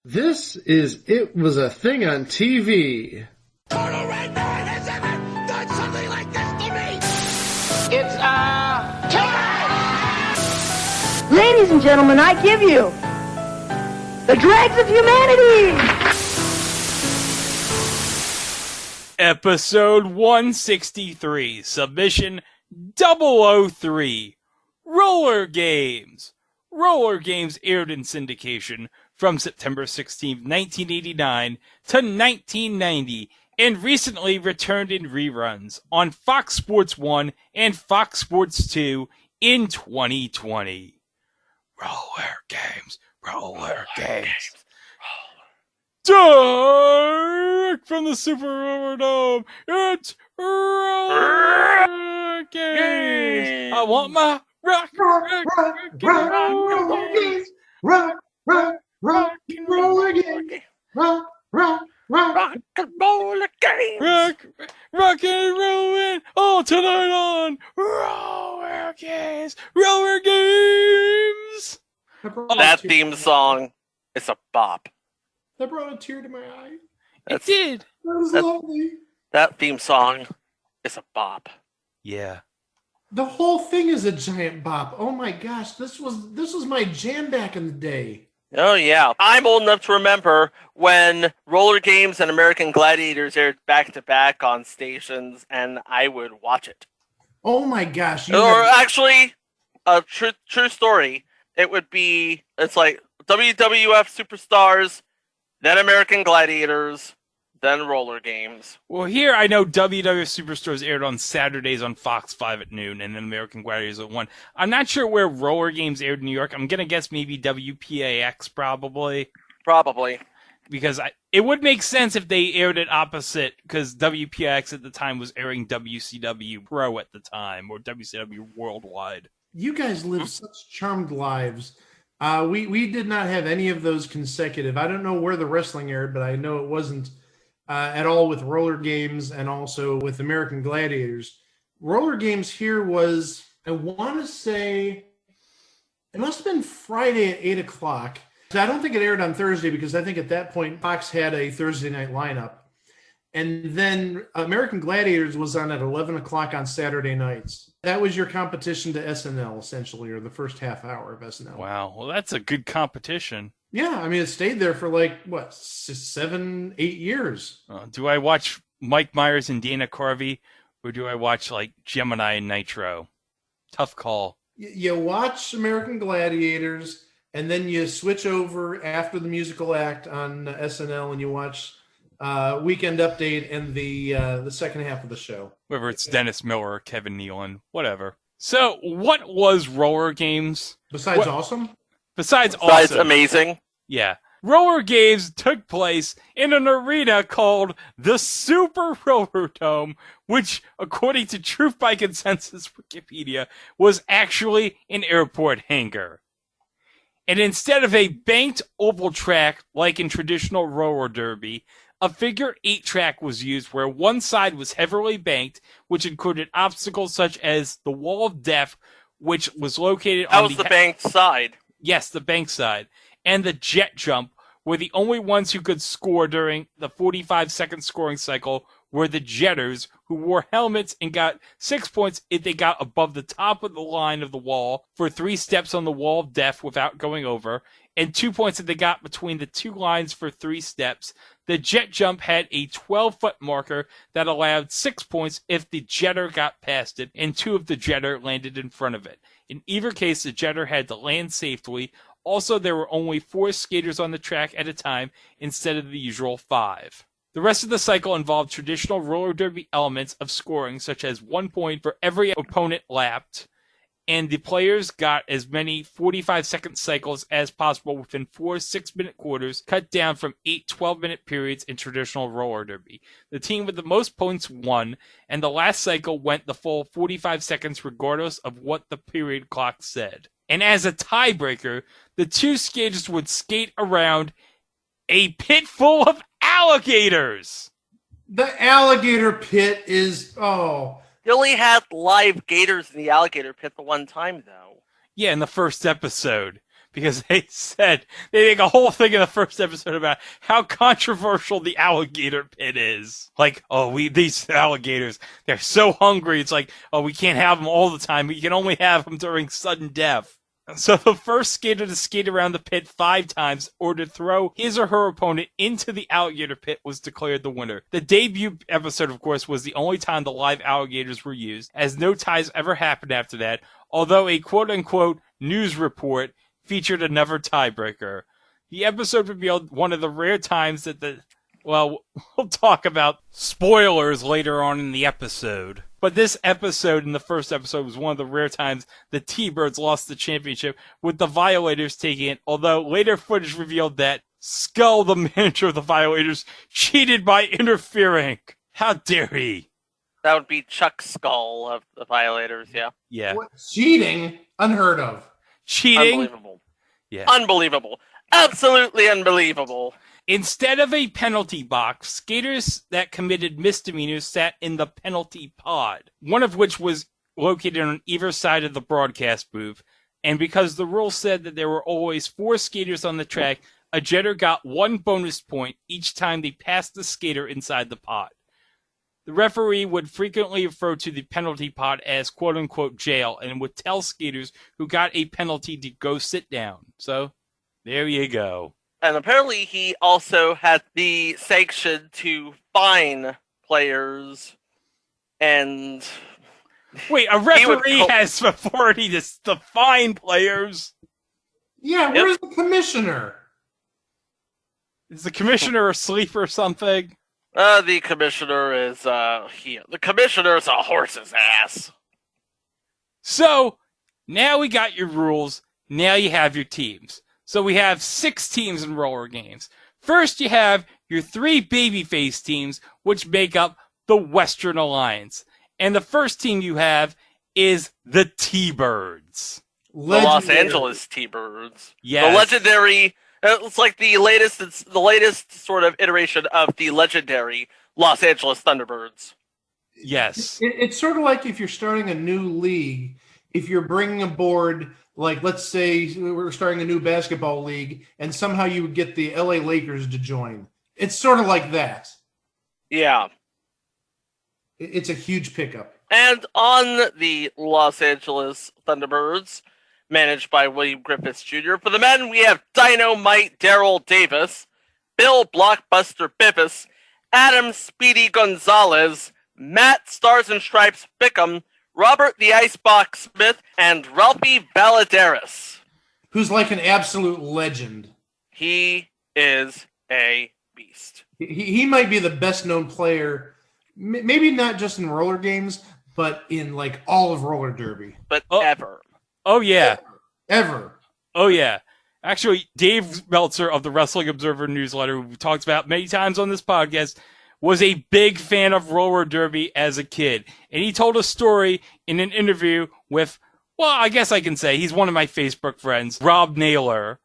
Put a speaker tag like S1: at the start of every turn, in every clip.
S1: This is It Was a Thing on TV.
S2: Total Red Man has ever done something like this to me!
S3: It's,
S4: Ladies and gentlemen, I give you the dregs of humanity!
S5: Episode 163, Submission 003, RollerGames. RollerGames aired in syndication from September 16, 1989 to 1990, and recently returned in reruns on Fox Sports 1 and Fox Sports 2 in 2020. RollerGames, RollerGames. Direct from the Super Overdome, it's RollerGames. I want my rock and roll again. Rock and rollin' all tonight on RollerGames. RollerGames.
S6: That theme song is a bop.
S1: That brought a tear to my eye.
S5: It did.
S1: That was lovely.
S6: That theme song is a bop.
S5: Yeah.
S1: The whole thing is a giant bop. Oh my gosh, this was my jam back in the day.
S6: Oh yeah, I'm old enough to remember when RollerGames and American Gladiators aired back to back on stations, and I would watch it.
S1: Oh my gosh!
S6: Actually, a true story. It's like WWF Superstars, then American Gladiators, then RollerGames.
S5: Well, here I know WWF Superstars aired on Saturdays on Fox 5 at noon, and then American Gladiators at 1. I'm not sure where RollerGames aired in New York. I'm going to guess maybe WPAX probably.
S6: Probably.
S5: Because it would make sense if they aired it opposite, because WPAX at the time was airing WCW Pro at the time, or WCW Worldwide.
S1: You guys live such charmed lives. We did not have any of those consecutive. I don't know where the wrestling aired, but I know it wasn't at all with RollerGames and also with American Gladiators. RollerGames here was, I want to say, it must have been Friday at 8 o'clock. I don't think it aired on Thursday because I think at that point Fox had a Thursday night lineup. And then American Gladiators was on at 11 o'clock on Saturday nights. That was your competition to SNL, essentially, or the first half hour of SNL.
S5: Wow. Well, that's a good competition.
S1: Yeah, I mean, it stayed there for 7, 8 years.
S5: Do I watch Mike Myers and Dana Carvey, or do I watch, Gemini and Nitro? Tough call.
S1: You watch American Gladiators, and then you switch over after the musical act on SNL, and you watch Weekend Update and the second half of the show.
S5: Whether it's Dennis Miller or Kevin Nealon, whatever. So, what was RollerGames?
S1: Besides awesome?
S5: Besides awesome.
S6: Amazing.
S5: Yeah. RollerGames took place in an arena called the Super Rollerdome, which, according to Truth by Consensus Wikipedia, was actually an airport hangar. And instead of a banked oval track like in traditional roller derby, a figure 8 track was used where one side was heavily banked, which included obstacles such as the Wall of Death, which was located on
S6: the banked side.
S5: Yes, the bank side. And the jet jump were the only ones who could score during the 45-second scoring cycle were the jetters, who wore helmets and got 6 points if they got above the top of the line of the wall for 3 steps on the Wall of Death without going over, and 2 points if they got between the 2 lines for 3 steps. The jet jump had a 12-foot marker that allowed 6 points if the jetter got past it, and 2 if the jetter landed in front of it. In either case, the jetter had to land safely. Also, there were only 4 skaters on the track at a time instead of the usual 5. The rest of the cycle involved traditional roller derby elements of scoring, such as 1 point for every opponent lapped, and the players got as many 45-second cycles as possible within 4 6-minute quarters, cut down from 8 12-minute periods in traditional roller derby. The team with the most points won, and the last cycle went the full 45 seconds regardless of what the period clock said. And as a tiebreaker, the 2 skaters would skate around a pit full of alligators.
S1: The alligator pit is,
S6: They only had live gators in the alligator pit the one time, though.
S5: Yeah, in the first episode. because they make a whole thing in the first episode about how controversial the alligator pit is. Like, these alligators, they're so hungry. It's like, we can't have them all the time. We can only have them during sudden death. So the first skater to skate around the pit 5 times or to throw his or her opponent into the alligator pit was declared the winner. The debut episode, of course, was the only time the live alligators were used, as no ties ever happened after that, although a quote-unquote news report featured another tiebreaker. The episode revealed one of the rare times that we'll talk about spoilers later on in the episode. But this episode, in the first episode, was one of the rare times the T-Birds lost the championship, with the Violators taking it, although later footage revealed that Skull, the manager of the Violators, cheated by interfering. How dare he?
S6: That would be Chuck Skull of the Violators, yeah.
S5: Yeah.
S1: What? Cheating? Unheard of.
S5: Cheating?
S6: Unbelievable.
S5: Yeah.
S6: Unbelievable. Absolutely unbelievable.
S5: Instead of a penalty box, skaters that committed misdemeanors sat in the penalty pod, one of which was located on either side of the broadcast booth. And because the rule said that there were always 4 skaters on the track, a jetter got 1 bonus point each time they passed the skater inside the pod. The referee would frequently refer to the penalty pod as quote-unquote jail and would tell skaters who got a penalty to go sit down. So, there you go.
S6: And apparently he also had the sanction to fine players and...
S5: Wait, a referee has authority to fine players?
S1: Yeah, where's the commissioner?
S5: Is the commissioner asleep or something?
S6: The commissioner is, here. The commissioner is a horse's ass.
S5: So, now we got your rules. Now you have your teams. So we have 6 teams in RollerGames. First, you have your 3 babyface teams, which make up the Western Alliance. And the first team you have is the T-Birds.
S6: The Los Angeles T-Birds.
S5: Yes.
S6: The legendary... It's like the latest sort of iteration of the legendary Los Angeles Thunderbirds.
S5: Yes.
S1: It's sort of like if you're starting a new league, if you're bringing aboard... Like, let's say we're starting a new basketball league, and somehow you would get the LA Lakers to join. It's sort of like that.
S6: Yeah.
S1: It's a huge pickup.
S6: And on the Los Angeles Thunderbirds, managed by William Griffiths Jr., for the men, we have Dynamite Daryl Davis, Bill Blockbuster Biffus, Adam Speedy Gonzalez, Matt Stars and Stripes Bickham, Robert the Icebox Smith, and Ralphie Valadares.
S1: Who's like an absolute legend.
S6: He is a beast.
S1: He might be the best known player, maybe not just in RollerGames, but in like all of roller derby.
S6: But ever.
S5: Oh, yeah.
S1: Ever.
S5: Oh, yeah. Actually, Dave Meltzer of the Wrestling Observer newsletter, who we talked about many times on this podcast, was a big fan of roller derby as a kid. And he told a story in an interview with, well, I guess I can say he's one of my Facebook friends, Rob Naylor,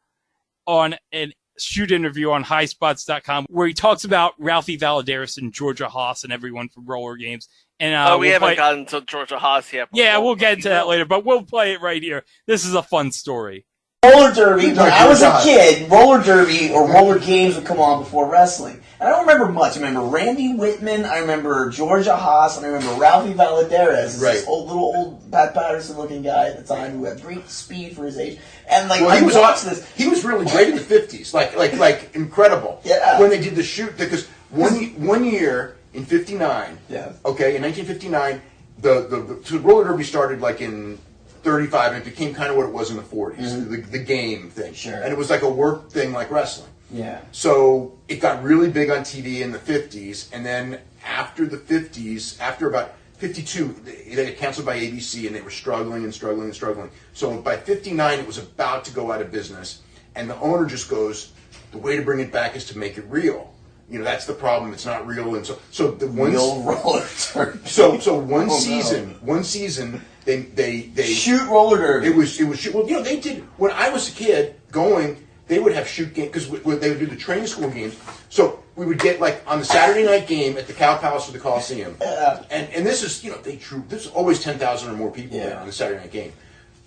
S5: on a shoot interview on highspots.com where he talks about Ralphie Valadares and Georgia Haas and everyone from RollerGames. And
S6: we haven't gotten to Georgia Haas yet.
S5: Yeah, we'll get into that later, but we'll play it right here. This is a fun story.
S3: Roller derby, when I was a kid, roller derby or roller games would come on before wrestling. And I don't remember much. I remember Randy Whitman, I remember Georgia Haas, and I remember Ralphie Valadares, this old Pat Patterson looking guy at the time who had great speed for his age. And like,
S7: he was really great in the 50s, like incredible.
S3: Yeah.
S7: When they did the shoot, because one year in '59,
S3: yeah.
S7: Okay, in 1959, the roller derby started like in 35, and it became kind of what it was in the 40s, the game thing.
S3: Sure.
S7: And it was like a work thing like wrestling.
S3: Yeah.
S7: So it got really big on TV in the 50s, and then after the 50s, after about 52, they got canceled by ABC, and they were struggling and struggling and struggling. So by 59, it was about to go out of business, and the owner just goes, the way to bring it back is to make it real. You know, that's the problem. It's not real, and so the one
S3: real roller derby.
S7: So one season they
S3: shoot roller derby.
S7: It was shoot. Well, you know, they did when I was a kid going. They would have shoot games because they would do the training school games. So we would get like on the Saturday night game at the Cow Palace or the Coliseum, and this is this is always 10,000 or more people there on the Saturday night game.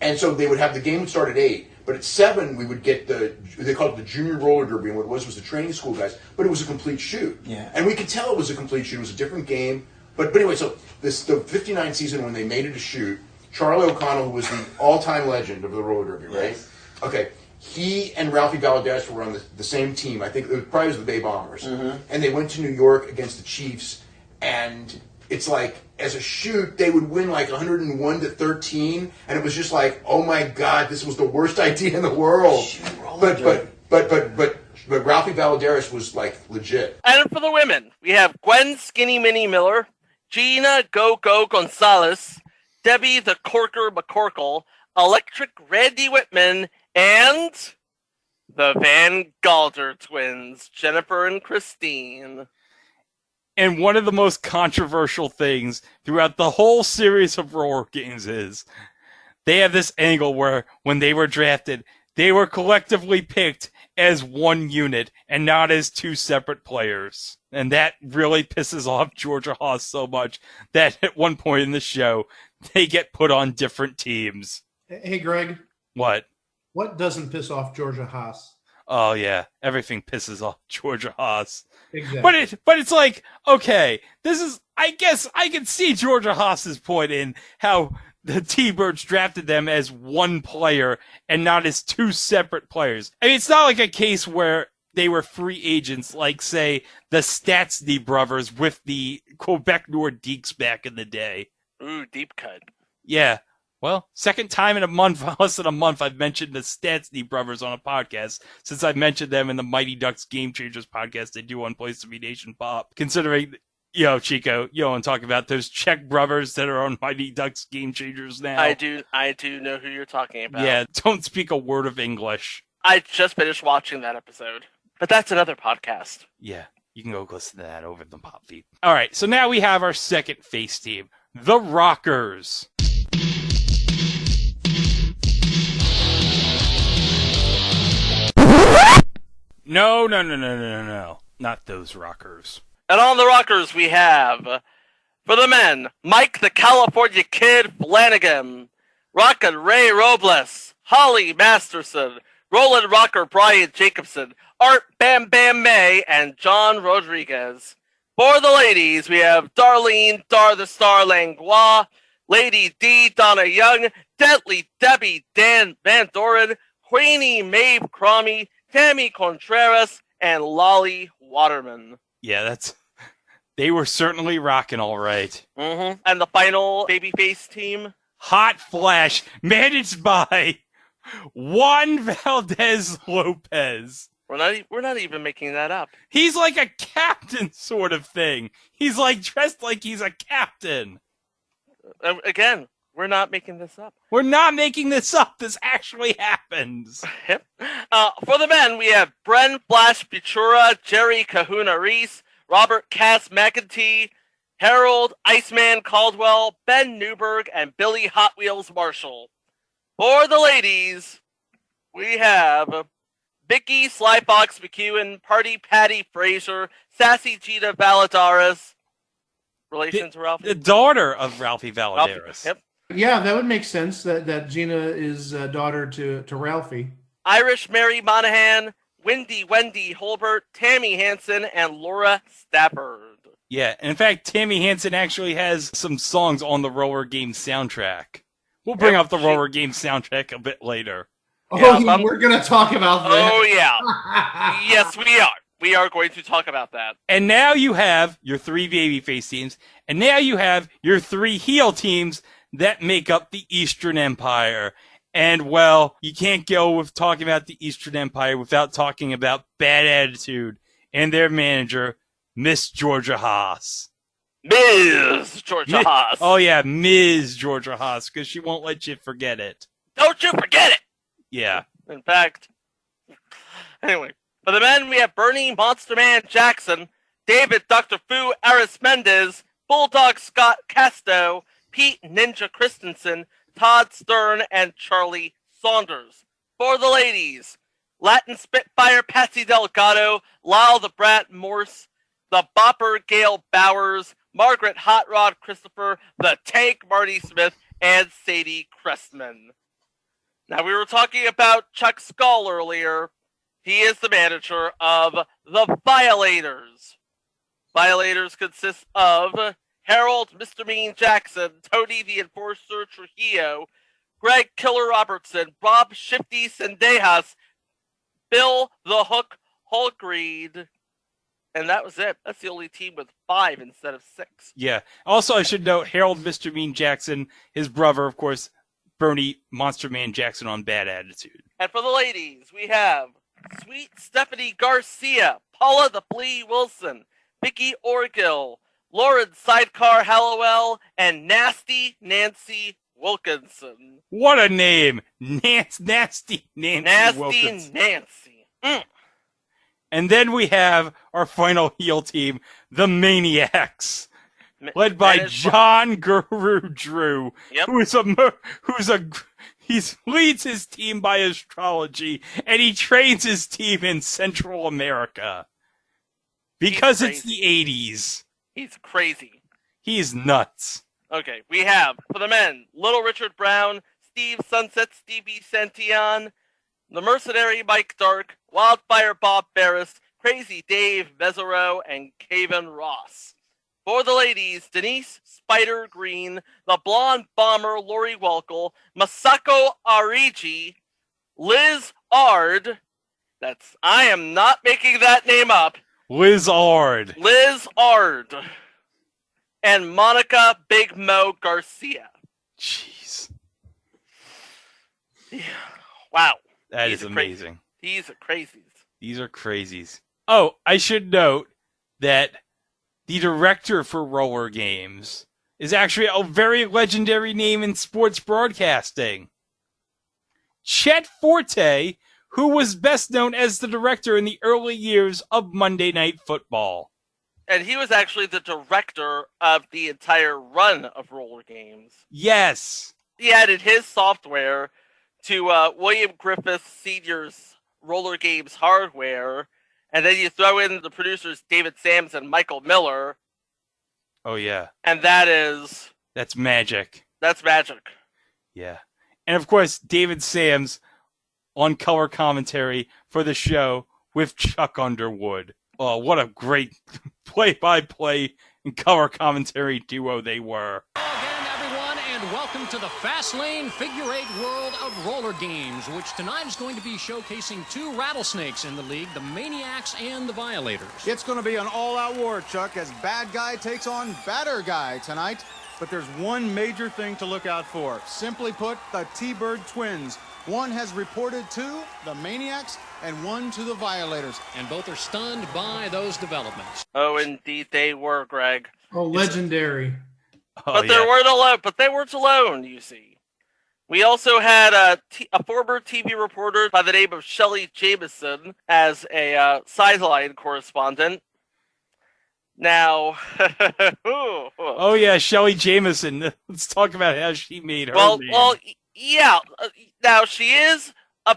S7: And so they would have the game would start at 8, but at 7 we would get they called it the junior roller derby, and what it was the training school guys, but it was a complete shoot.
S3: Yeah.
S7: And we could tell it was a complete shoot. It was a different game. But anyway, so the 59 season when they made it a shoot, Charlie O'Connell, who was the all-time legend of the roller derby, right?
S3: Yes.
S7: Okay. He and Ralphie Valadares were on the same team. I think it probably was the Bay Bombers.
S3: Mm-hmm.
S7: And they went to New York against the Chiefs, and it's like, as a shoot, they would win like 101-13, and it was just like, oh my God, this was the worst idea in the world. But Ralphie Valadares was like legit.
S6: And for the women, we have Gwen Skinny Minnie Miller, Gina Go Go Gonzalez, Debbie the Corker McCorkle, Electric Randy Whitman, and the Van Galder twins, Jennifer and Christine.
S5: And one of the most controversial things throughout the whole series of RollerGames is they have this angle where when they were drafted, they were collectively picked as one unit and not as two separate players. And that really pisses off Georgia Haas so much that at one point in the show, they get put on different teams.
S1: Hey, Greg.
S5: What?
S1: What doesn't piss off Georgia Haas?
S5: Oh, yeah. Everything pisses off Georgia Haas.
S1: Exactly.
S5: But it's like, okay, this is, I guess I can see Georgia Haas's point in how the T-Birds drafted them as one player and not as two separate players. I mean, it's not like a case where they were free agents like, say, the Statsny brothers with the Quebec Nordiques back in the day.
S6: Ooh, deep cut.
S5: Yeah. Well, second time in a month, less than a month, I've mentioned the Statsny brothers on a podcast, since I've mentioned them in the Mighty Ducks Game Changers podcast they do on Place to Be Nation Pop. Considering, Chico, and talk about those Czech brothers that are on Mighty Ducks Game Changers now.
S6: I do know who you're talking about.
S5: Yeah, don't speak a word of English.
S6: I just finished watching that episode. But that's another podcast.
S5: Yeah, you can go listen to that over the pop feed. All right, so now we have our second face team, the Rockers. No. Not those Rockers.
S6: And on the Rockers we have, for the men, Mike the California Kid Flanagan, Rockin' Ray Robles, Holly Masterson, Roland Rocker Brian Jacobson, Art Bam Bam May, and John Rodriguez. For the ladies, we have Darlene Dar the Star Langlois, Lady D Donna Young, Deadly Debbie Dan Van Doren, Queenie Maeve Cromie, Tammy Contreras, and Lolly Waterman.
S5: Yeah, they were certainly rocking all right.
S6: Mm-hmm. And the final babyface team?
S5: Hot Flash, managed by Juan Valdez Lopez.
S6: We're not even making that up.
S5: He's like a captain sort of thing. He's like dressed like he's a captain.
S6: Again, we're not making this up.
S5: We're not making this up. This actually happens.
S6: Yep. For the men, we have Bren Flash Futura, Jerry Kahuna Reese, Robert Cass McEntee, Harold Iceman Caldwell, Ben Newberg, and Billy Hot Wheels Marshall. For the ladies, we have Vicky Sly Fox McEwen, Party Patty Fraser, Sassy Gina Valadares. Relation to Ralphie?
S5: The daughter of Ralphie Valadares.
S6: Yep.
S1: Yeah, that would make sense that Gina is daughter to Ralphie.
S6: Irish Mary Monahan, Wendy Holbert, Tammy Hansen, and Laura Stafford.
S5: Yeah, and in fact, Tammy Hansen actually has some songs on the RollerGames soundtrack. We'll bring up the RollerGames soundtrack a bit later.
S1: Oh, yeah, we're going to talk about that.
S6: Oh, yeah. Yes, we are. We are going to talk about that.
S5: And now you have your three babyface teams, and now you have your three heel teams that make up the Eastern Empire. And, well, you can't go with talking about the Eastern Empire without talking about Bad Attitude and their manager, Miss Georgia Haas.
S6: Ms. Georgia Haas.
S5: Oh, yeah, Ms. Georgia Haas, because she won't let you forget it.
S6: Don't you forget it!
S5: Yeah.
S6: In fact, anyway, for the men, we have Bernie Monster Man Jackson, David Dr. Fu Aris Mendez, Bulldog Scott Casto, Pete Ninja Christensen, Todd Stern, and Charlie Saunders. For the ladies, Latin Spitfire Patsy Delgado, Lyle the Brat Morse, the Bopper Gail Bowers, Margaret Hot Rod Christopher, the Tank Marty Smith, and Sadie Crestman. Now, we were talking about Chuck Skull earlier. He is the manager of the Violators. Violators consist of Harold Mr. Mean Jackson, Tony the Enforcer Trujillo, Greg Killer Robertson, Bob Shifty Sendejas, Bill the Hook Holgreed, and that was it. That's the only team with 5 instead of 6.
S5: Yeah. Also, I should note Harold Mr. Mean Jackson, his brother, of course, Bernie Monster Man Jackson on Bad Attitude.
S6: And for the ladies, we have Sweet Stephanie Garcia, Paula the Flea Wilson, Vicky Orgill, Lauren Sidecar Hallowell, and Nasty Nancy Wilkinson.
S5: What a name! Nasty Nancy Wilkinson.
S6: Nancy.
S5: And then we have our final heel team, the Maniacs, led by John Guru Drew,
S6: Yep.
S5: he leads his team by astrology, and he trains his team in Central America because it's the 80s.
S6: He's crazy.
S5: He's nuts.
S6: Okay, we have, for the men, Little Richard Brown, Steve Sunset Stevie Santillan, the Mercenary Mike Dark, Wildfire Bob Barris, Crazy Dave Mesereau, and Caven Ross. For the ladies, Denise Spider Green, the Blonde Bomber Lori Welkel, Masako Ariji, Liz Ard, I am not making that name up,
S5: Liz Ard,
S6: and Monica Big Mo Garcia.
S5: Jeez.
S6: Yeah. Wow.
S5: That is amazing.
S6: These are crazies.
S5: These are crazies. Oh, I should note that the director for RollerGames is actually a very legendary name in sports broadcasting. Chet Forte, who was best known as the director in the early years of Monday Night Football.
S6: And he was actually the director of the entire run of RollerGames.
S5: Yes.
S6: He added his software to William Griffith Sr.'s RollerGames hardware, and then you throw in the producers David Sams and Michael Miller.
S5: Oh, yeah.
S6: And
S5: that's magic.
S6: That's magic.
S5: Yeah. And, of course, David Sams on color commentary for the show with Chuck Underwood. Oh, what a great play-by-play and color commentary duo they were.
S8: Hello again, everyone, and welcome to the Fast Lane Figure 8 world of RollerGames, which tonight is going to be showcasing 2 rattlesnakes in the league, the Maniacs and the Violators.
S9: It's going to be an all-out war, Chuck, as bad guy takes on badder guy tonight. But there's one major thing to look out for. Simply put, the T-Bird twins. One has reported to the Maniacs and one to the Violators.
S8: And both are stunned by those developments.
S6: Oh, indeed they were, Greg.
S1: Oh, legendary.
S6: But they weren't alone, you see. We also had a former TV reporter by the name of Shelley Jameson as a sideline correspondent. Now,
S5: oh yeah, Shelley Jameson. Let's talk about how she made her name.
S6: Well, yeah. Now she is a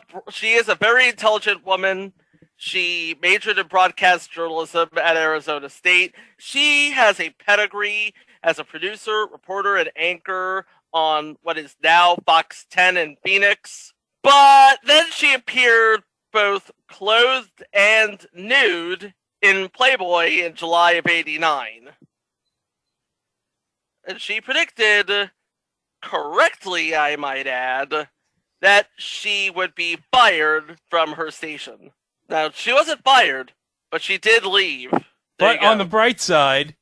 S6: very intelligent woman. She majored in broadcast journalism at Arizona State. She has a pedigree as a producer, reporter, and anchor on what is now Fox 10 in Phoenix. But then she appeared both clothed and nude in Playboy in July of '89. And she predicted, correctly I might add, that she would be fired from her station. Now, she wasn't fired, but she did leave.
S5: But on the bright side,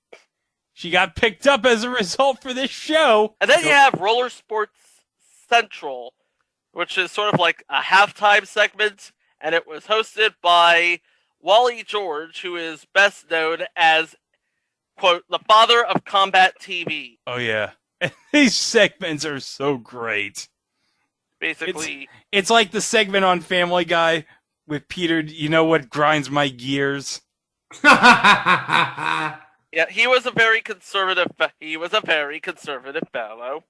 S5: she got picked up as a result for this show.
S6: And then you have Roller Sports Central, which is sort of like a halftime segment, and it was hosted by Wally George, who is best known as, quote, the father of combat TV.
S5: Oh, yeah. These segments are so great.
S6: Basically,
S5: it's like the segment on Family Guy with Peter, you know what grinds my gears?
S6: Yeah, he was a very conservative fellow.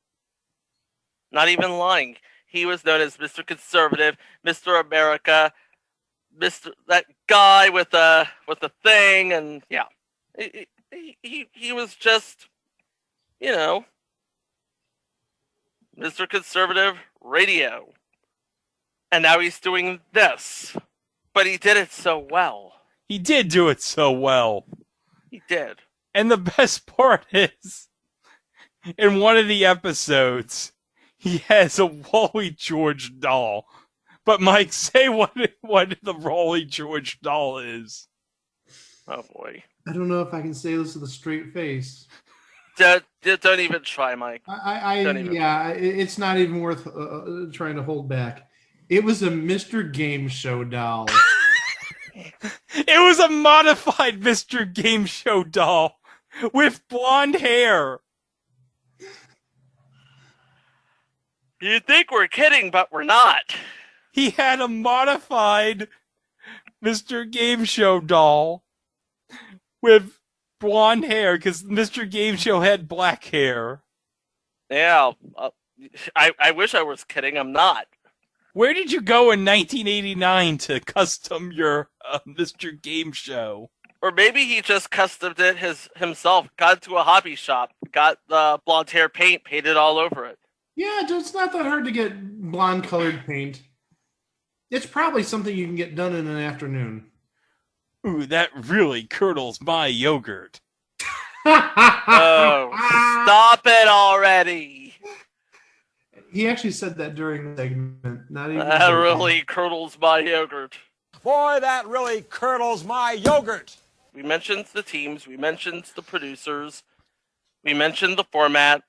S6: Not even lying. He was known as Mr. Conservative, Mr. America, Mr. that guy with the thing, and yeah, he was just, you know, Mr. Conservative Radio. And now he's doing this. But he did it so well.
S5: He did do it so well.
S6: He did.
S5: And the best part is, in one of the episodes, he has a Wally George doll. But Mike, say what the Wally George doll is.
S6: Oh boy.
S1: I don't know if I can say this with a straight face.
S6: Don't even try, Mike.
S1: It's not even worth trying to hold back. It was a Mr. Game Show doll.
S5: It was a modified Mr. Game Show doll with blonde hair.
S6: You think we're kidding, but we're not.
S5: He had a modified Mr. Game Show doll with blonde hair because Mr. Game Show had black hair.
S6: Yeah, I wish I was kidding. I'm not.
S5: Where did you go in 1989 to custom your Mr. Game Show?
S6: Or maybe he just customed it himself, got to a hobby shop, got the blonde hair paint, painted all over it.
S1: Yeah, it's not that hard to get blonde colored paint. It's probably something you can get done in an afternoon.
S5: Ooh, that really curdles my yogurt.
S6: Oh, stop it already.
S1: He actually said that during the segment. Not even.
S6: That really curdles my yogurt.
S2: Boy, that really curdles my yogurt.
S6: We mentioned the teams. We mentioned the producers. We mentioned the format.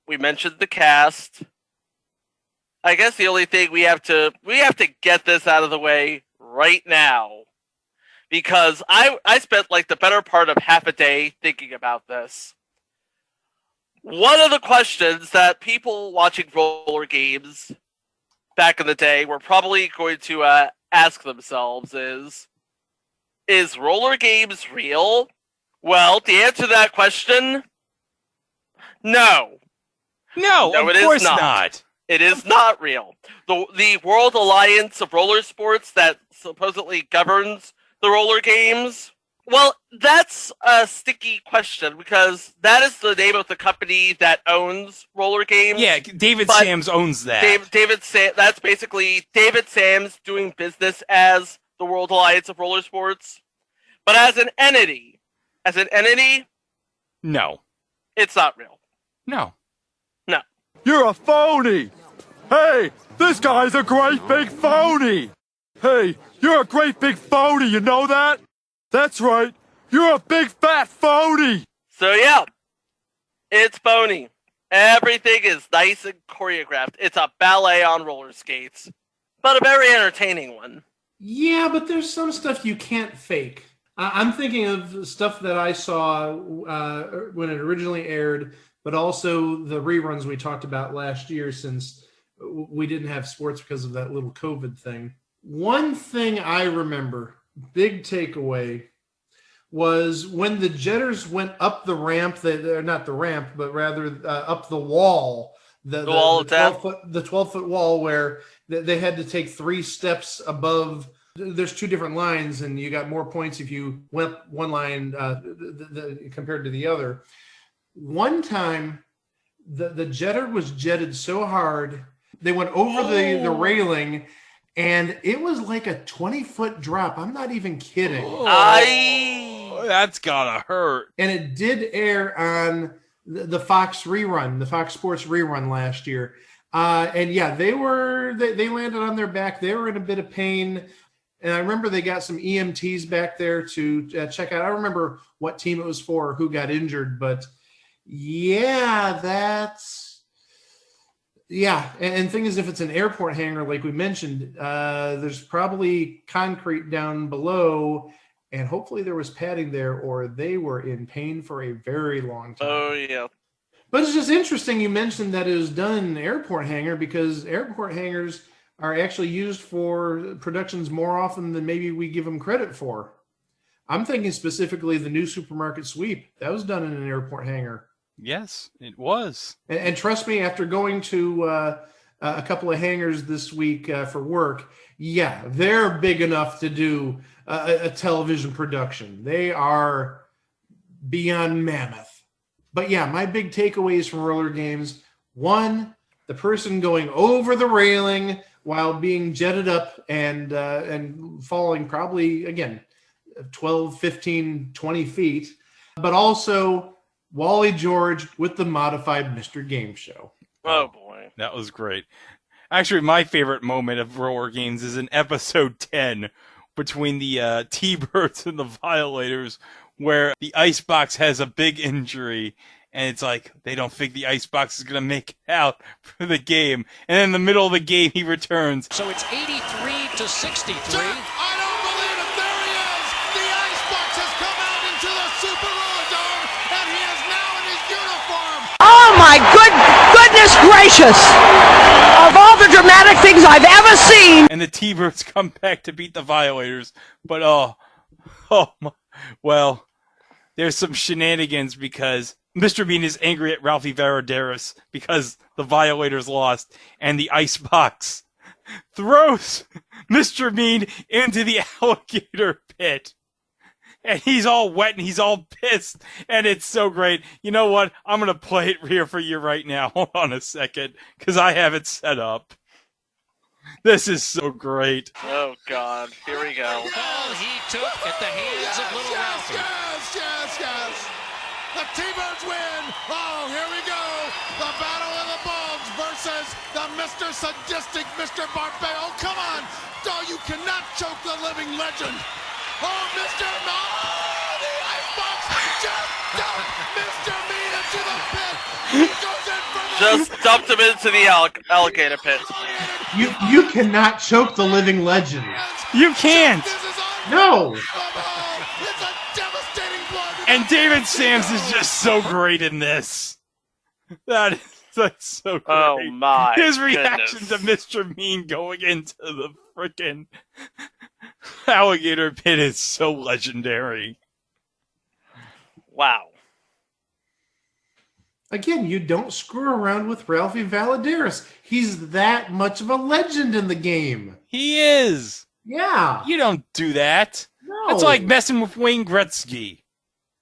S6: We mentioned the cast. I guess the only thing we have to get this out of the way right now, because I spent like the better part of half a day thinking about this. One of the questions that people watching roller games back in the day were probably going to ask themselves is roller games real? Well, the answer to that question, no.
S5: No, of
S6: it
S5: course
S6: is not. It is not real. The World Alliance of Roller Sports that supposedly governs the roller games, well, that's a sticky question because that is the name of the company that owns roller games.
S5: Yeah, David Sams owns that.
S6: That's basically David Sams doing business as the World Alliance of Roller Sports. But as an entity,
S5: no.
S6: It's not real.
S5: No.
S6: No.
S10: You're a phony! Hey, this guy's a great big phony! Hey, you're a great big phony, you know that? That's right, you're a big fat phony!
S6: So yeah, it's phony. Everything is nice and choreographed. It's a ballet on roller skates, but a very entertaining one.
S1: Yeah, but there's some stuff you can't fake. I'm thinking of stuff that I saw when it originally aired, but also the reruns we talked about last year since we didn't have sports because of that little COVID thing. One thing I remember, big takeaway, was when the jetters went up the ramp, not the ramp, but rather up the wall, the 12-foot wall where they had to take 3 steps above. There's 2 different lines, and you got more points if you went one line compared to the other. One time, the jetter was jetted so hard, they went over the railing, and it was like a 20-foot drop. I'm not even kidding.
S5: That's gotta hurt.
S1: And it did air on the Fox rerun, the Fox Sports rerun last year. And yeah, they landed on their back. They were in a bit of pain. And I remember they got some EMTs back there to check out. I don't remember what team it was for or who got injured, but yeah, and thing is, if it's an airport hangar, like we mentioned, there's probably concrete down below, and hopefully there was padding there, or they were in pain for a very long time.
S6: Oh, yeah.
S1: But it's just interesting you mentioned that it was done in an airport hangar, because airport hangars are actually used for productions more often than maybe we give them credit for. I'm thinking specifically the new Supermarket Sweep. That was done in an airport hangar.
S5: Yes, it was.
S1: And trust me, after going to a couple of hangars this week for work, yeah, they're big enough to do a television production. They are beyond mammoth. But yeah, my big takeaways from roller games: 1, the person going over the railing while being jetted up and falling probably, again, 12, 15, 20 feet, but also Wally George with the modified Mr. Game Show.
S6: Oh, boy.
S5: That was great. Actually, my favorite moment of Roller Games is in episode 10 between the T-Birds and the Violators, where the Icebox has a big injury, and it's like they don't think the Icebox is going to make it out for the game. And then in the middle of the game, he returns.
S8: So it's 83-63.
S2: I don't believe it. There he is. The Icebox has come out into the Super Roller Dome, and he is now in his uniform.
S4: Oh my goodness gracious! Of all the dramatic things I've ever seen!
S5: And the T-Birds come back to beat the Violators. But well, there's some shenanigans because Mr. Bean is angry at Ralphie Valadares because the Violators lost, and the Icebox throws Mr. Bean into the alligator pit. And he's all wet and he's all pissed, and it's so great. You know what? I'm going to play it here for you right now. Hold on a second, because I have it set up. This is so great.
S6: Oh, God. Here we go.
S8: Ball he took at the hands of little Ralphie.
S2: Yes. The T-Birds win. Oh, here we go. The Battle of the Bulbs versus the Mr. Sadistic Mr. Barbet. Oh, come on. Oh, you cannot choke the living legend. Oh, Mr. The Icebox just dumped Mr. Mean into the pit. He goes in for the...
S6: Just dumped him into the alligator pit.
S1: You cannot choke the living legend.
S5: You can't.
S1: No.
S2: It's a devastating blow.
S5: And David Sams is just so great in this. That's so great.
S6: Oh, my
S5: His reaction
S6: goodness.
S5: to Mr. Mean going into the frickin' alligator pit is so legendary.
S6: Wow.
S1: Again, you don't screw around with Ralphie Valadares. He's that much of a legend in the game.
S5: He is.
S1: Yeah.
S5: You don't do that.
S1: No.
S5: That's like messing with Wayne Gretzky.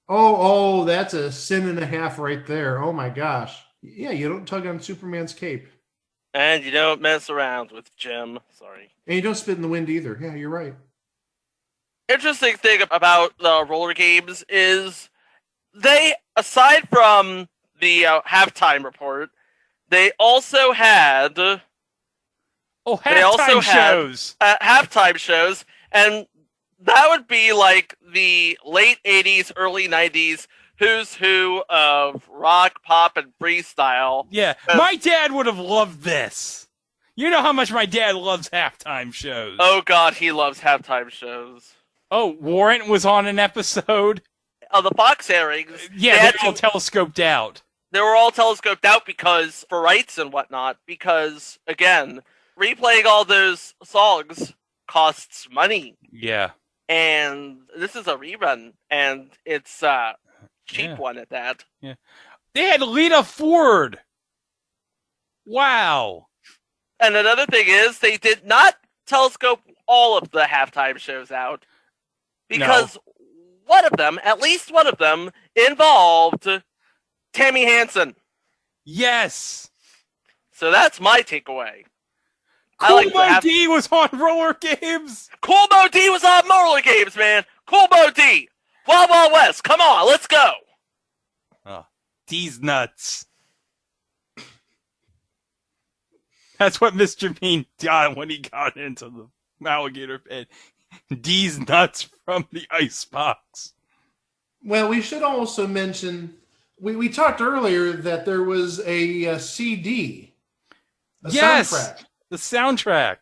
S1: Oh, that's a sin and a half right there. Oh my gosh. Yeah, you don't tug on Superman's cape.
S6: And you don't mess around with Jim. Sorry.
S1: And you don't spit in the wind either. Yeah, you're right.
S6: Interesting thing about the Roller Games is they, aside from the halftime report, they also had halftime shows, and that would be like the late 80s, early 90s who's who of rock, pop, and freestyle.
S5: Yeah, my dad would have loved this. You know how much my dad loves halftime shows.
S6: Oh, God, he loves halftime shows.
S5: Oh, Warrant was on an episode?
S6: The Fox airings.
S5: Yeah, they're all telescoped out.
S6: They were all telescoped out because, for rights and whatnot, because, again, replaying all those songs costs money.
S5: Yeah.
S6: And this is a rerun, and it's a cheap one at that.
S5: Yeah. They had Lita Ford. Wow.
S6: And another thing is, they did not telescope all of the halftime shows out. Because one of them, at least one of them, involved Tammy Hansen.
S5: Yes.
S6: So that's my takeaway.
S5: Cool Mo D was on Roller Games.
S6: Cool Mo D was on Roller Games, man. Cool Mo D. Wild Wild West. Come on, let's go.
S5: Oh, D's nuts. That's what Mr. Bean got when he got into the alligator pit. D's nuts from the Icebox.
S1: Well, we should also mention, we talked earlier that there was a CD.
S5: Soundtrack. The soundtrack.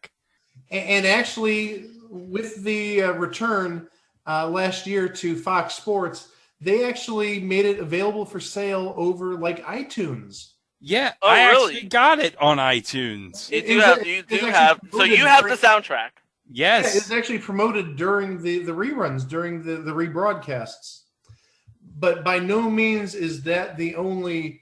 S1: And actually, with the return last year to Fox Sports, they actually made it available for sale over like iTunes.
S5: Yeah,
S6: oh,
S5: I
S6: really?
S5: actually got it on iTunes.
S6: You have the soundtrack.
S5: Yes.
S1: Yeah, it's actually promoted during the reruns, during the rebroadcasts. But by no means is that the only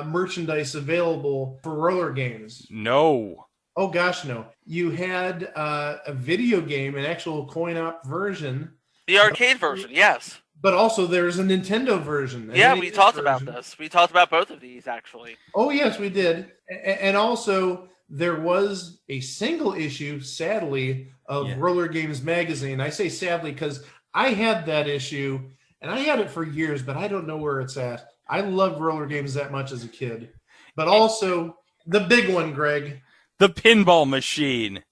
S1: merchandise available for Roller Games.
S5: No.
S1: Oh, gosh, no. You had a video game, an actual coin-op version.
S6: The arcade version, yes.
S1: But also there's a Nintendo version.
S6: Yeah, we talked about this. We talked about both of these, actually.
S1: Oh, yes, we did. And also there was a single issue, sadly, of Roller Games magazine. I say sadly because I had that issue, and I had it for years, but I don't know where it's at. I loved Roller Games that much as a kid. But also, the big one, Greg.
S5: The pinball machine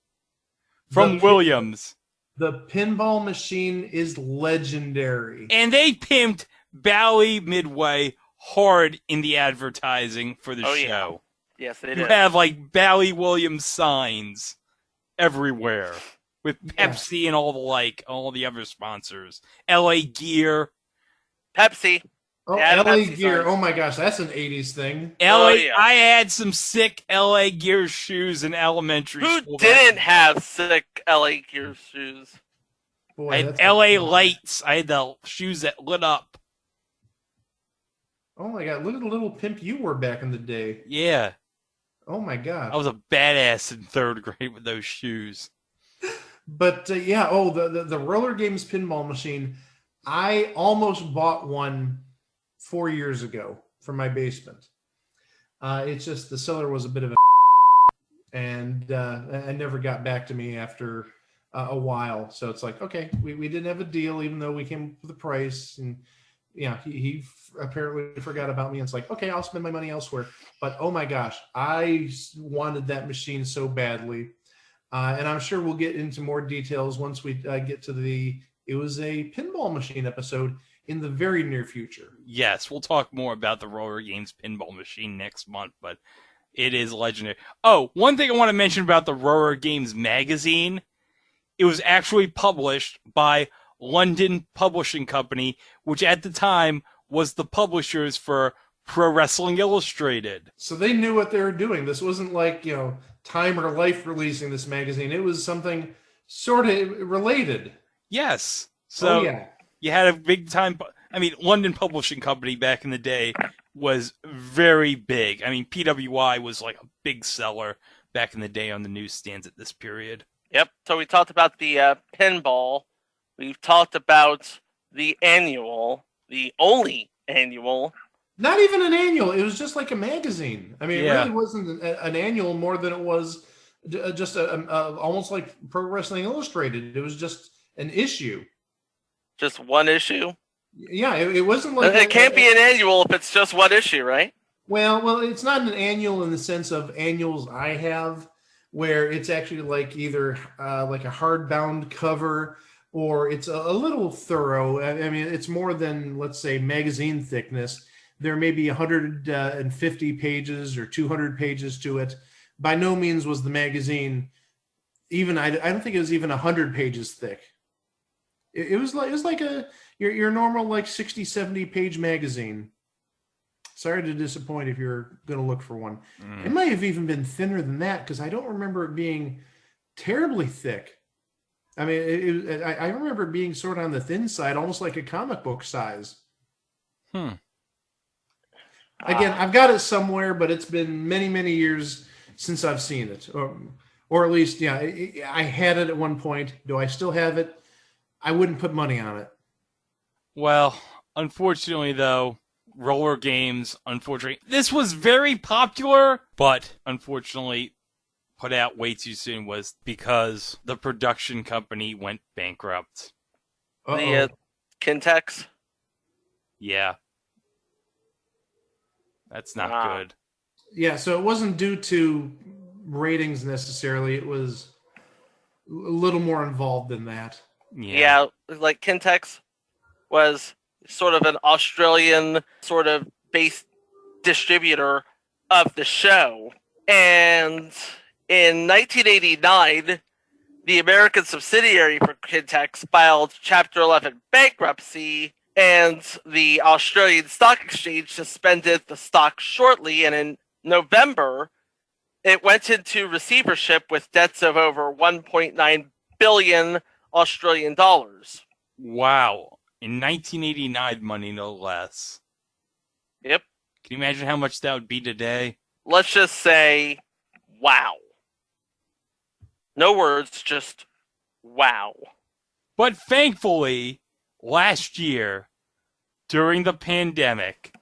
S5: from Williams.
S1: The pinball machine is legendary.
S5: And they pimped Bally Midway hard in the advertising for the show.
S6: Yeah. Yes, they did.
S5: You have like Bally Williams signs everywhere with Pepsi and all the other sponsors. LA Gear.
S6: Pepsi.
S1: Oh, LA Gear. Signs. Oh my gosh, that's an 80s thing.
S5: I had some sick LA Gear shoes in elementary school.
S6: Who didn't have sick LA Gear shoes?
S1: Boy,
S5: I had LA lights. I had the shoes that lit up.
S1: Oh my god, look at the little pimp you were back in the day.
S5: Yeah.
S1: Oh my god.
S5: I was a badass in 3rd grade with those shoes.
S1: But the Roller Games pinball machine, I almost bought one 4 years ago for my basement. It's just the seller was a bit of a and never got back to me after a while. So it's like, okay, we didn't have a deal, even though we came up with a price. And yeah, he apparently forgot about me. And it's like, okay, I'll spend my money elsewhere. But oh my gosh, I wanted that machine so badly. And I'm sure we'll get into more details once we get to it was a pinball machine episode in the very near future.
S5: Yes, we'll talk more about the Roller Games pinball machine next month, but it is legendary. Oh, one thing I want to mention about the Roller Games magazine, it was actually published by London Publishing Company, which at the time was the publishers for Pro Wrestling Illustrated.
S1: So they knew what they were doing. This wasn't like, Time or Life releasing this magazine. It was something sort of related.
S5: Yes. So you had a big time. London Publishing Company back in the day was very big. PWI was like a big seller back in the day on the newsstands at this period.
S6: Yep. So we talked about the pinball. We've talked about the annual, the only annual.
S1: Not even an annual. It was just like a magazine. It really wasn't an annual more than it was just almost like Pro Wrestling Illustrated. It was just an issue.
S6: Just one issue?
S1: Yeah, it wasn't like...
S6: It can't be an annual if it's just one issue, right?
S1: Well, it's not an annual in the sense of annuals I have, where it's actually like either like a hardbound cover or it's a little thorough. It's more than, let's say, magazine thickness. There may be 150 pages or 200 pages to it. By no means was the magazine even, I don't think it was even 100 pages thick. It was like your normal like 60, 70 page magazine. Sorry to disappoint if you're going to look for one. It might have even been thinner than that because I don't remember it being terribly thick. I remember it being sort of on the thin side, almost like a comic book size. Again, I've got it somewhere, but it's been many, many years since I've seen it. Or at least, I had it at one point. Do I still have it? I wouldn't put money on it.
S5: Well, unfortunately, though, Roller Games, this was very popular, but unfortunately put out way too soon was because the production company went bankrupt.
S6: The Kintex?
S5: Yeah. That's not good.
S1: Yeah, so it wasn't due to ratings necessarily. It was a little more involved than that.
S6: Yeah, like Kintex was sort of an Australian sort of based distributor of the show. And in 1989, the American subsidiary for Kintex filed Chapter 11 bankruptcy, and the Australian Stock Exchange suspended the stock shortly. And in November, it went into receivership with debts of over 1.9 billion Australian dollars.
S5: Wow. In 1989 money, no less.
S6: Yep.
S5: Can you imagine how much that would be today?
S6: Let's just say, wow. No words, just wow.
S5: But thankfully, last year, during the pandemic,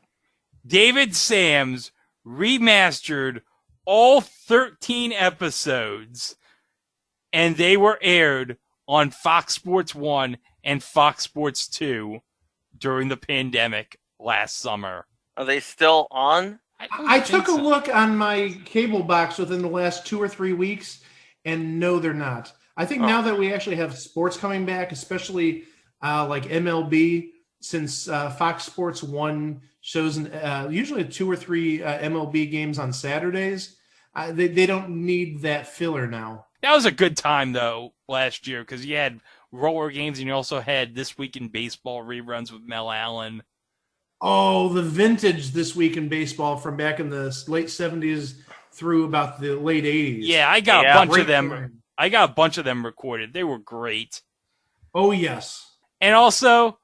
S5: David Sams remastered all 13 episodes, and they were aired on Fox Sports 1 and Fox Sports 2 during the pandemic last summer.
S6: Are they still on?
S1: I took a look on my cable box within the last 2 or 3 weeks, and no, they're not. I think now that we actually have sports coming back, especially like MLB, since Fox Sports 1 shows usually 2 or 3 MLB games on Saturdays, they don't need that filler now.
S5: That was a good time, though, last year, because you had roller games and you also had This Week in Baseball reruns with Mel Allen.
S1: Oh, the vintage This Week in Baseball from back in the late 70s through about the late 80s.
S5: Yeah, I got a bunch of them. I got a bunch of them recorded. They were great.
S1: Oh, yes.
S5: And also,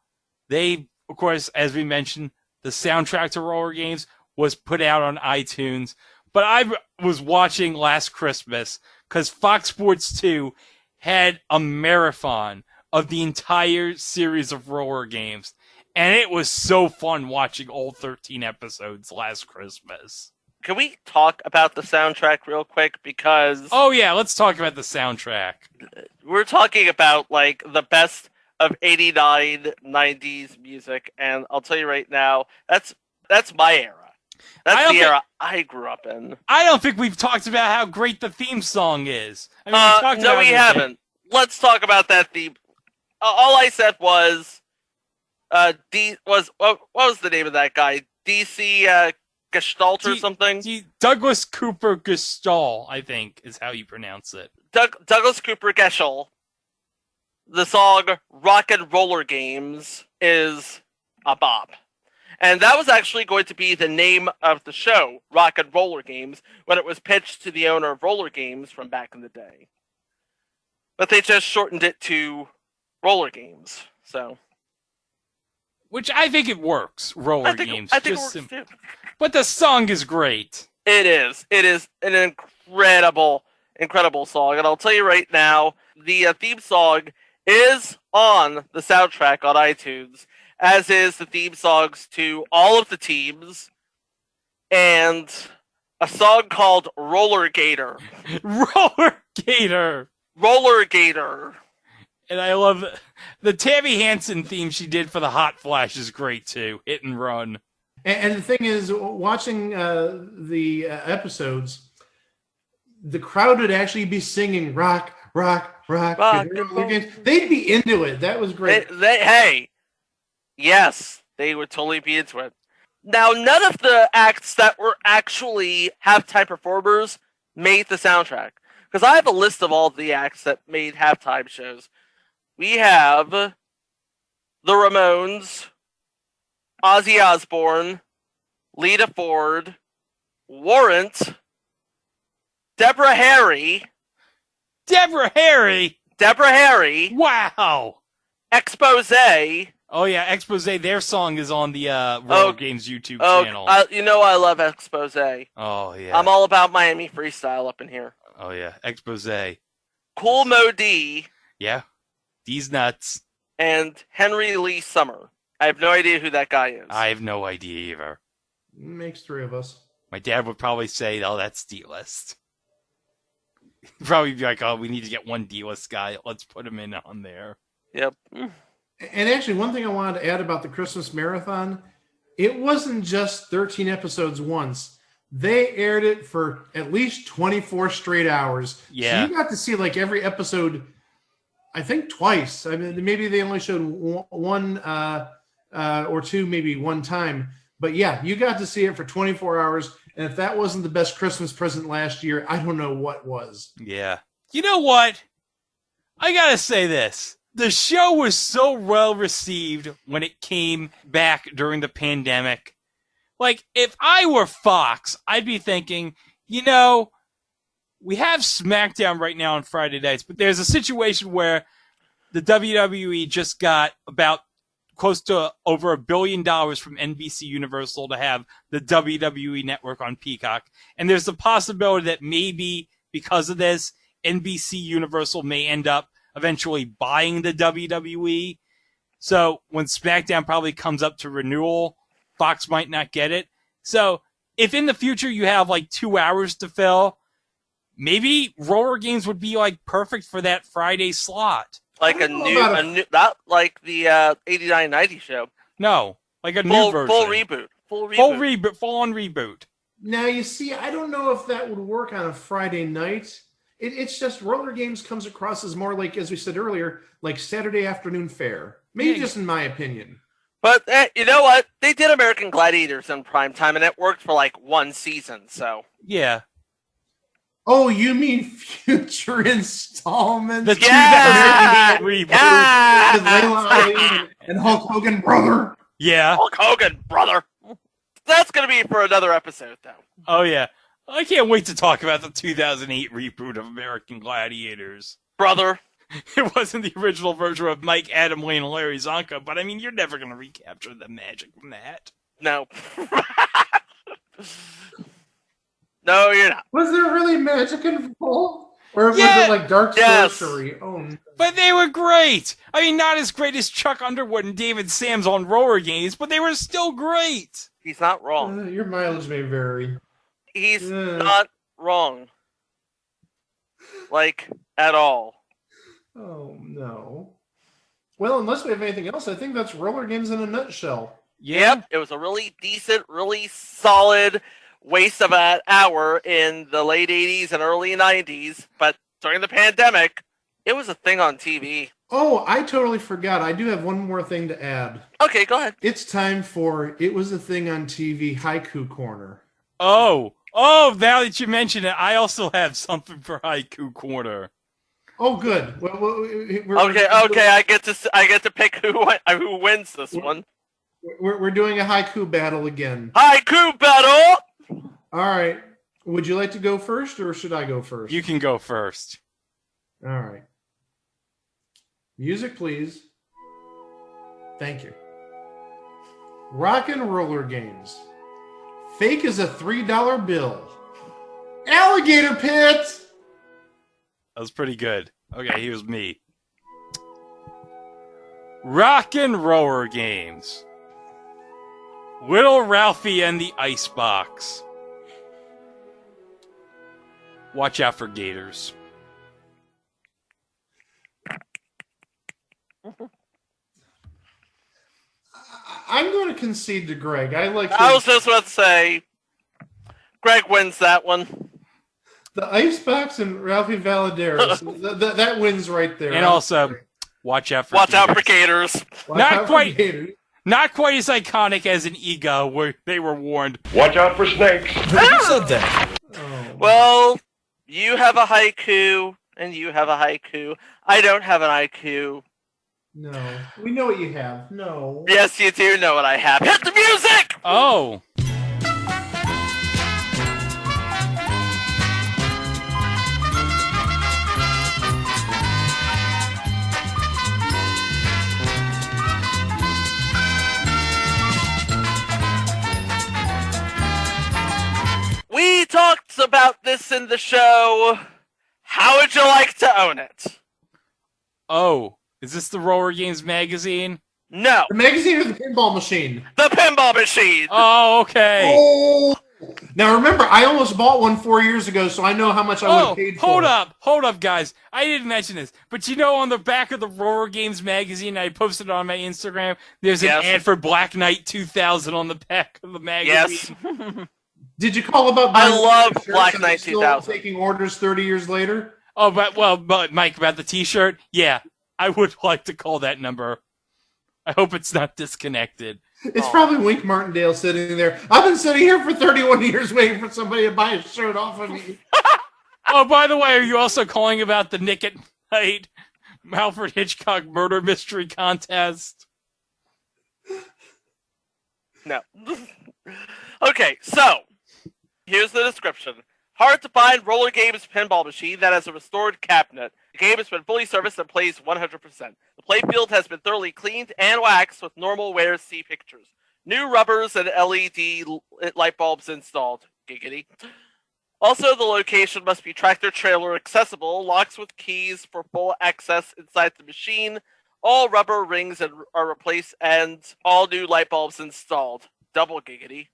S5: they, of course, as we mentioned, the soundtrack to Roller Games was put out on iTunes. But I was watching last Christmas because Fox Sports 2 had a marathon of the entire series of Roller Games. And it was so fun watching all 13 episodes last Christmas.
S6: Can we talk about the soundtrack real quick? Because...
S5: Oh, yeah, let's talk about the soundtrack.
S6: We're talking about, like, the best of 89, 90s music. And I'll tell you right now, that's my era. That's the era I grew up in.
S5: I don't think we've talked about how great the theme song is. I mean,
S6: no, we haven't. Let's talk about that theme. All I said was, what was the name of that guy? DC Gestalt or something?
S5: Douglas Cooper Gestalt, I think, is how you pronounce it.
S6: Douglas Cooper Gestalt. The song Rock and Roller Games is a bop. And that was actually going to be the name of the show, Rock and Roller Games, when it was pitched to the owner of Roller Games from back in the day. But they just shortened it to Roller Games, so...
S5: Which I think it works, Roller Games.
S6: I think it works too.
S5: But the song is great.
S6: It is. It is an incredible, incredible song. And I'll tell you right now, the theme song is on the soundtrack on iTunes, as is the theme songs to all of the teams, and a song called RollerGator. RollerGator.
S5: And I love the Tammy Hansen theme she did for the Hot Flash is great too. Hit and Run.
S1: And the thing is, watching the episodes, the crowd would actually be singing rock, rock, rock. They'd be into it. That was great.
S6: Hey. Yes, they would totally be into it. Now, none of the acts that were actually halftime performers made the soundtrack. Because I have a list of all the acts that made halftime shows. We have the Ramones, Ozzy Osbourne, Lita Ford, Warrant, Deborah Harry.
S5: Wow.
S6: Expose.
S5: Oh, yeah, Expose, their song is on the Roller Games YouTube channel.
S6: You know I love Expose.
S5: Oh, yeah.
S6: I'm all about Miami freestyle up in here.
S5: Oh, yeah, Expose.
S6: Cool Mo D.
S5: Yeah, D's nuts.
S6: And Henry Lee Summer. I have no idea who that guy is.
S5: I have no idea either.
S1: Makes 3 of us.
S5: My dad would probably say, oh, that's D-list. He'd probably be like, oh, we need to get one D-list guy. Let's put him in on there.
S6: Yep.
S1: And actually, one thing I wanted to add about the Christmas Marathon, it wasn't just 13 episodes once. They aired it for at least 24 straight hours.
S5: Yeah.
S1: So you got to see like every episode, I think twice. I mean, maybe they only showed one or two, maybe one time. But yeah, you got to see it for 24 hours. And if that wasn't the best Christmas present last year, I don't know what was.
S5: Yeah. You know what? I got to say this. The show was so well received when it came back during the pandemic. Like, if I were Fox, I'd be thinking, you know, we have SmackDown right now on Friday nights, but there's a situation where the WWE just got about close to over $1 billion from NBC Universal to have the WWE network on Peacock. And there's the possibility that maybe because of this, NBC Universal may end up eventually buying the WWE. So when SmackDown probably comes up to renewal, Fox might not get it. So if in the future you have like 2 hours to fill, maybe roller games would be like perfect for that Friday slot.
S6: Like a new, not like the 89-90 show.
S5: No, like a new version.
S6: Full reboot.
S5: Full on reboot.
S1: Now, you see, I don't know if that would work on a Friday night. It's just Roller Games comes across as more like, as we said earlier, like Saturday afternoon fare. Maybe just in my opinion.
S6: But you know what? They did American Gladiators in prime time, and it worked for like one season. So
S5: yeah.
S1: Oh, you mean future installments?
S5: The 2008 reboot.
S1: Yeah! And Hulk Hogan, brother.
S5: Yeah.
S6: Hulk Hogan, brother. That's going to be for another episode, though.
S5: Oh, yeah. I can't wait to talk about the 2008 reboot of American Gladiators.
S6: Brother.
S5: It wasn't the original version of Mike, Adam, Wayne, and Larry Zonka, but I mean, you're never going to recapture the magic from that.
S6: No. No, you're not.
S1: Was there really magic involved? Or was it like dark sorcery? Oh, no.
S5: But they were great. I mean, not as great as Chuck Underwood and David Sams on Roller Games, but they were still great.
S6: He's not wrong.
S1: Your mileage may vary.
S6: He's not wrong. Like, at all.
S1: Oh, no. Well, unless we have anything else, I think that's Roller Games in a nutshell.
S5: Yeah.
S6: Yep, it was a really decent, really solid waste of an hour in the late 80s and early 90s, but during the pandemic, it was a thing on TV.
S1: Oh, I totally forgot. I do have one more thing to add.
S6: Okay, go ahead.
S1: It's time for It Was a Thing on TV Haiku Corner.
S5: Oh, now that you mention it, I also have something for Haiku Corner.
S1: Oh, good. Well,
S6: okay. I get to pick who wins this one.
S1: We're doing a haiku battle again.
S6: Haiku battle.
S1: All right. Would you like to go first, or should I go first?
S5: You can go first.
S1: All right. Music, please. Thank you. Rockin' Roller Games. Fake as a $3 bill. Alligator pit.
S5: That was pretty good. Okay, here's me. Rockin' Roller Games. Little Ralphie and the Icebox. Watch out for gators.
S1: I'm going to concede to Greg. I
S6: was just about to say, Greg wins that one.
S1: The Icebox and Ralphie Valaderas. that wins right there.
S5: And also, watch out for
S6: gators.
S5: Not quite as iconic as an Ego, where they were warned.
S10: Watch out for snakes.
S6: Who said that? Well, you have a haiku, and you have a haiku. I don't have an haiku.
S1: No. We know what you have. No.
S6: Yes, you do know what I have. Hit the music!
S5: Oh.
S6: We talked about this in the show. How would you like to own it?
S5: Oh. Is this the Roller Games magazine?
S6: No.
S1: The magazine or the pinball machine?
S6: The pinball machine.
S5: Oh, okay.
S1: Oh. Now remember, I almost bought one 4 years ago, so I know how much I would have paid for it.
S5: Hold up, guys. I didn't mention this, but you know, on the back of the Roller Games magazine, I posted it on my Instagram. There's an ad for Black Knight 2000 on the back of the magazine.
S6: Yes.
S1: Did you call about?
S6: I love Black Knight 2000.
S1: Taking orders 30 years later.
S5: Oh, but Mike, about the T-shirt, yeah. I would like to call that number. I hope it's not disconnected.
S1: It's probably Wink Martindale sitting there. I've been sitting here for 31 years waiting for somebody to buy a shirt off of me.
S5: Oh, by the way, are you also calling about the Nick at Night Alfred Hitchcock murder mystery contest?
S6: No. Okay, so here's the description. Hard to find Roller Games pinball machine that has a restored cabinet. The game has been fully serviced and plays 100%. The playfield has been thoroughly cleaned and waxed with normal wear see pictures. New rubbers and LED light bulbs installed. Giggity. Also, the location must be tractor trailer accessible, locks with keys for full access inside the machine. All rubber rings are replaced and all new light bulbs installed. Double giggity.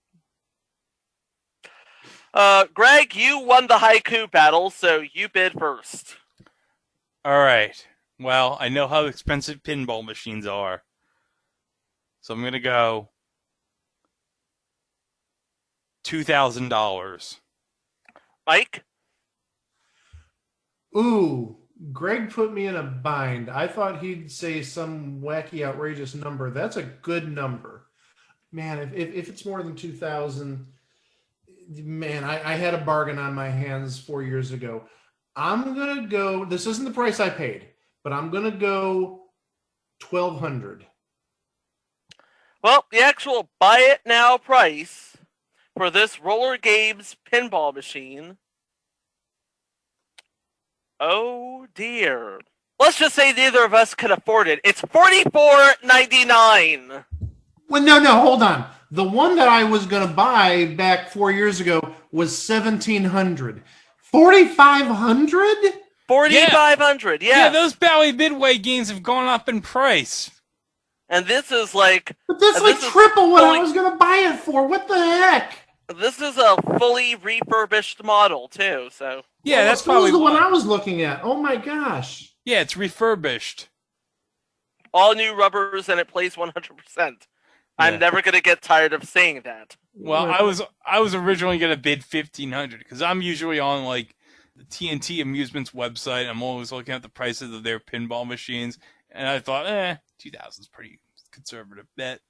S6: Greg, you won the haiku battle, so you bid first.
S5: All right. Well, I know how expensive pinball machines are. So I'm going to go $2,000.
S6: Mike?
S1: Ooh, Greg put me in a bind. I thought he'd say some wacky, outrageous number. That's a good number. Man, if it's more than 2,000, man, I had a bargain on my hands 4 years ago. I'm going to go, this isn't the price I paid, but I'm going to go 1,200.
S6: Well, the actual buy it now price for this RollerGames pinball machine. Oh dear. Let's just say neither of us can afford it. It's $44.99.
S1: Well, no, hold on. The one that I was going to buy back 4 years ago was $1,700. $4,500?
S6: $4,500, yeah.
S5: Yeah, those Bally Midway games have gone up in price.
S6: And this is like...
S1: But that's like triple what I was going to buy it for. What the heck?
S6: This is a fully refurbished model, too, so...
S5: Yeah,
S1: well,
S5: that's probably
S1: the one I was looking at. Oh, my gosh.
S5: Yeah, it's refurbished.
S6: All new rubbers, and it plays 100%. Yeah. I'm never going to get tired of saying that.
S5: Well, I was originally going to bid $1,500 because I'm usually on like the TNT Amusements website. I'm always looking at the prices of their pinball machines, and I thought, 2,000 is pretty conservative bet.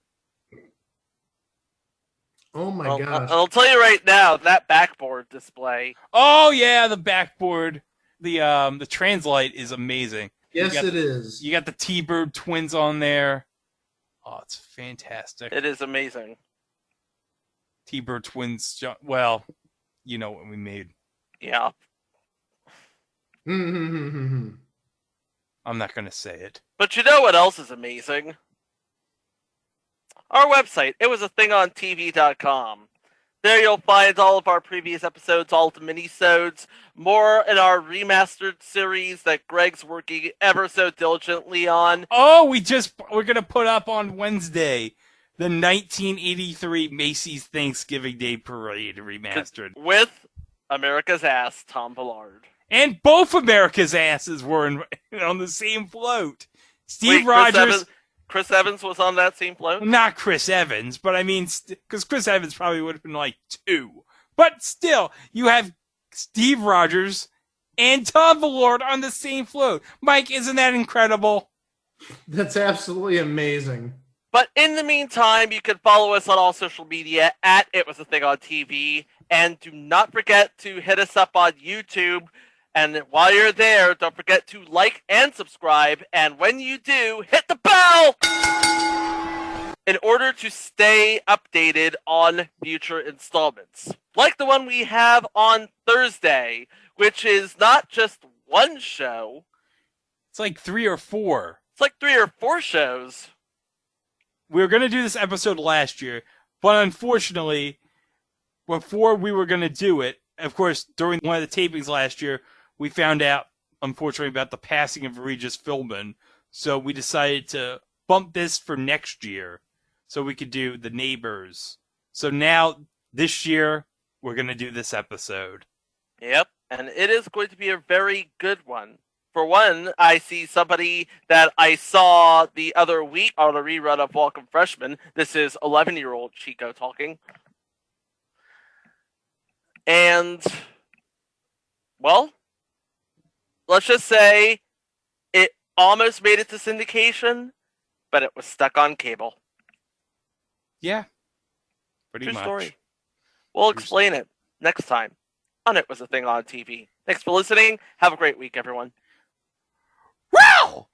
S1: Oh my gosh!
S6: I'll tell you right now, that backboard display.
S5: Oh yeah, the backboard, the Translite is amazing.
S1: Yes, it is.
S5: You got the T-Bird twins on there. Oh, it's fantastic.
S6: It is amazing.
S5: T-Bird twins. Well, you know what we made.
S6: Yeah.
S5: I'm not going to say it.
S6: But you know what else is amazing? Our website, itwasathingontv.com. There you'll find all of our previous episodes, all of the mini-sodes, more in our remastered series that Greg's working ever so diligently on.
S5: Oh, we're going to put up on Wednesday the 1983 Macy's Thanksgiving Day Parade remastered.
S6: With America's Ass, Tom Villard.
S5: And both America's Asses were on the same float. Steve Rogers...
S6: Chris Evans was on that same float?
S5: Not Chris Evans, but I mean, because Chris Evans probably would have been like 2. But still, you have Steve Rogers and Tom Villard on the same float. Mike, isn't that incredible?
S1: That's absolutely amazing.
S6: But in the meantime, you can follow us on all social media at It Was a Thing on TV. And do not forget to hit us up on YouTube. And while you're there, don't forget to like and subscribe. And when you do, hit the bell in order to stay updated on future installments. Like the one we have on Thursday, which is not just one show.
S5: It's like 3 or 4.
S6: It's like 3 or 4 shows.
S5: We were going to do this episode last year, but unfortunately, before we were going to do it, of course, during one of the tapings last year, we found out, unfortunately, about the passing of Regis Philbin, so we decided to bump this for next year so we could do The Neighbors. So now, this year, we're going to do this episode.
S6: Yep, and it is going to be a very good one. For one, I see somebody that I saw the other week on a rerun of Welcome Freshman. This is 11-year-old Chico talking. And, well, let's just say it almost made it to syndication, but it was stuck on cable.
S5: Yeah. Pretty
S6: True
S5: much. Story.
S6: We'll explain it next time on It Was a Thing on TV. Thanks for listening. Have a great week, everyone.
S5: Wow!